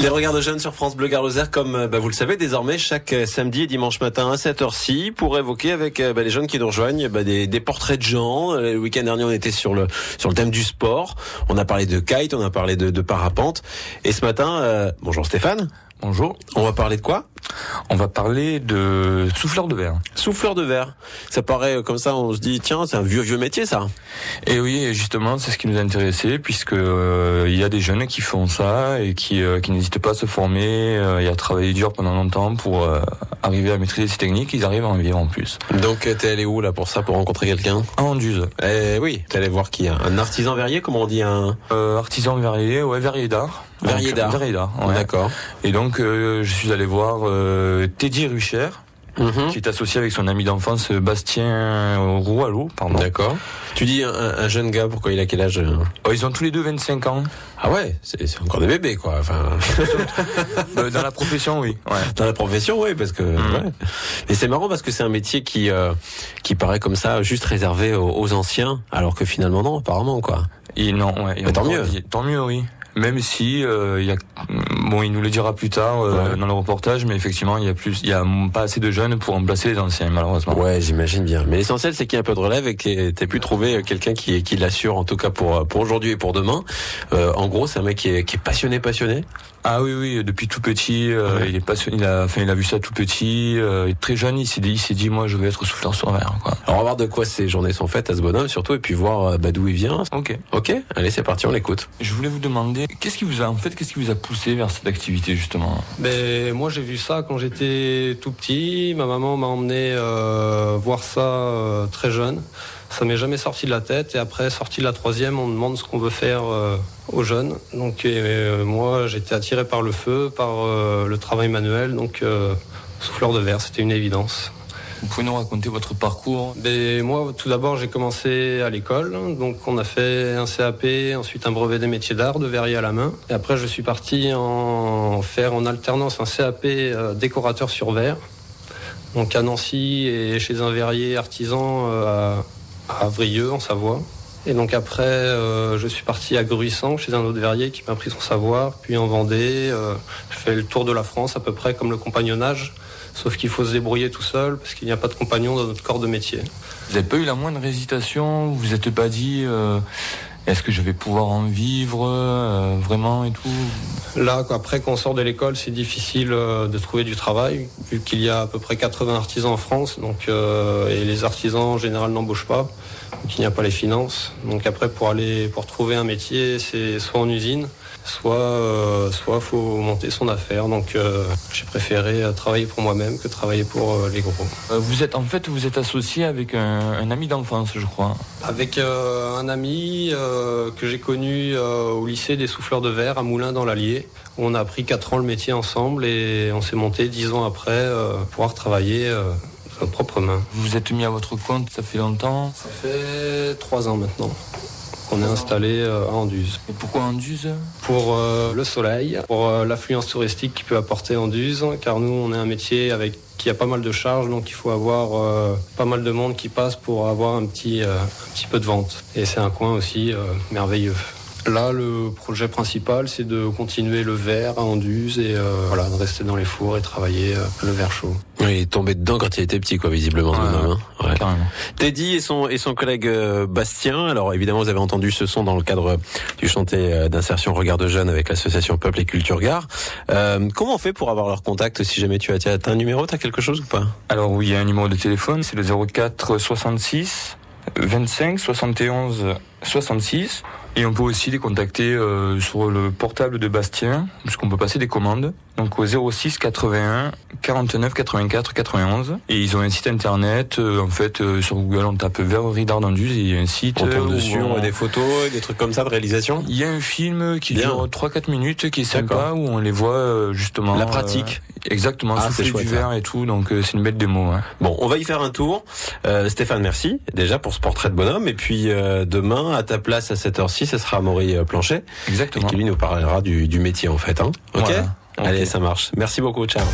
Les regards de jeunes sur France Bleu Gard-Lozère, comme vous le savez désormais, chaque samedi et dimanche matin à cette heure-ci, pour évoquer avec les jeunes qui nous rejoignent des portraits de gens. Le week-end dernier, on était sur le thème du sport. On a parlé de kite, on a parlé de parapente. Et ce matin, bonjour Stéphane. Bonjour. On va parler de quoi ? On va parler de souffleur de verre. Souffleur de verre. Ça paraît comme ça, on se dit, tiens, c'est un vieux métier ça. Et oui, justement, c'est ce qui nous a intéressé, puisque il y a des jeunes qui font ça et qui n'hésitent pas à se former et à travailler dur pendant longtemps pour arriver à maîtriser ces techniques. Ils arrivent à en vivre en plus. Donc t'es allé où là pour ça, pour rencontrer quelqu'un ? À Anduze. Oui, t'es allé voir qui ? Un artisan verrier, comment on dit Artisan verrier, ouais, verrier d'art. Verrier d'art. Verrier d'art, ouais. D'accord. Et donc je suis allé voir Teddy Rucher, qui est associé avec son ami d'enfance Bastien Rouallo, pardon. D'accord. Tu dis un jeune gars, pourquoi il a quel âge ? Ils ont tous les deux 25 ans. Ah ouais, c'est encore des bébés quoi. Enfin, dans la profession, oui. Ouais. Dans la profession, oui, parce que. Ouais. Et c'est marrant parce que c'est un métier qui paraît comme ça, juste réservé aux anciens, alors que finalement non, apparemment quoi. Non, ouais. Mais tant mieux. Tant mieux, oui. Même si il nous le dira plus tard dans le reportage, mais effectivement il y a pas assez de jeunes pour remplacer les anciens, malheureusement. Ouais, j'imagine bien. Mais l'essentiel c'est qu'il y a un peu de relève et que t'aies pu trouver quelqu'un qui l'assure, en tout cas pour aujourd'hui et pour demain. En gros, c'est un mec qui est passionné. Ah oui, depuis tout petit, il est passionné. Il a vu ça tout petit. Très jeune, il s'est dit, moi, je vais être souffleur sur verre, quoi. Alors, on va voir de quoi ces journées sont faites à ce bonhomme, surtout, et puis voir d'où il vient. Ok. Allez, c'est parti, on l'écoute. Je voulais vous demander, qu'est-ce qui vous a poussé vers cette activité, justement ? Moi, j'ai vu ça quand j'étais tout petit. Ma maman m'a emmené voir ça très jeune. Ça m'est jamais sorti de la tête. Et après, sorti de la troisième, on me demande ce qu'on veut faire aux jeunes. Donc, moi, j'étais attiré par le feu, par le travail manuel. Donc, souffleur de verre, c'était une évidence. Vous pouvez nous raconter votre parcours ? Moi, tout d'abord, j'ai commencé à l'école. Donc, on a fait un CAP, ensuite un brevet des métiers d'art, de verrier à la main. Et après, je suis parti faire en alternance un CAP décorateur sur verre. Donc, à Nancy et chez un verrier artisan à Vrieux, en Savoie. Et donc après, je suis parti à Gruissant, chez un autre verrier qui m'a appris son savoir. Puis en Vendée, je fais le tour de la France, à peu près comme le compagnonnage. Sauf qu'il faut se débrouiller tout seul, parce qu'il n'y a pas de compagnon dans notre corps de métier. Vous n'avez pas eu la moindre hésitation ? Vous vous êtes pas dit, est-ce que je vais pouvoir en vivre vraiment et tout ? Là, après qu'on sort de l'école, c'est difficile de trouver du travail, vu qu'il y a à peu près 80 artisans en France, et les artisans en général n'embauchent pas, donc il n'y a pas les finances. Donc après, pour trouver un métier, c'est soit en usine, soit faut monter son affaire. Donc j'ai préféré travailler pour moi-même que travailler pour les gros. Vous êtes associé avec un ami d'enfance, je crois. Avec un ami que j'ai connu au lycée des souffleurs de verre à Moulins dans l'Allier. On a appris 4 ans le métier ensemble et on s'est monté 10 ans après pouvoir travailler de nos propres mains. Vous vous êtes mis à votre compte, ça fait longtemps ? Ça fait 3 ans maintenant. On est installé à Anduze. Et pourquoi Anduze ? Pour le soleil, pour l'affluence touristique qu'il peut apporter Anduze, car nous on est un métier qui a pas mal de charges, donc il faut avoir pas mal de monde qui passe pour avoir un petit peu de vente. Et c'est un coin aussi merveilleux. Là, le projet principal, c'est de continuer le verre à Anduze et de rester dans les fours et travailler le verre chaud. Oui, il est tombé dedans quand il était petit, quoi, visiblement, ce bonhomme. Ouais. Carrément. Teddy et son collègue Bastien. Alors, évidemment, vous avez entendu ce son dans le cadre du chantier d'insertion Regard de Jeunes avec l'association Peuple et Culture Gard. Comment on fait pour avoir leur contact si jamais tu as un numéro, t'as quelque chose ou pas ? Alors oui, il y a un numéro de téléphone, c'est le 04 66 25 71 66. Et on peut aussi les contacter sur le portable de Bastien, puisqu'on peut passer des commandes. Donc au 06 81 49 84 91. Et ils ont un site internet. Sur Google, on tape Verrerie d'Art d'Anduze et il y a un site. On tombe dessus, on a des photos, des trucs comme ça de réalisation. Il y a un film qui dure 3-4 minutes, qui est sympa, où on les voit justement. La pratique. Exactement, souffler du verre et tout. Donc c'est une belle démo. Hein. Bon, on va y faire un tour. Stéphane, merci déjà pour ce portrait de bonhomme. Et puis demain, à ta place à cette heure-ci, ce sera Amaury Planchet. Exactement. Et qui lui nous parlera du métier en fait. Hein. Ok. Voilà. Allez, ça marche. Merci beaucoup. Ciao.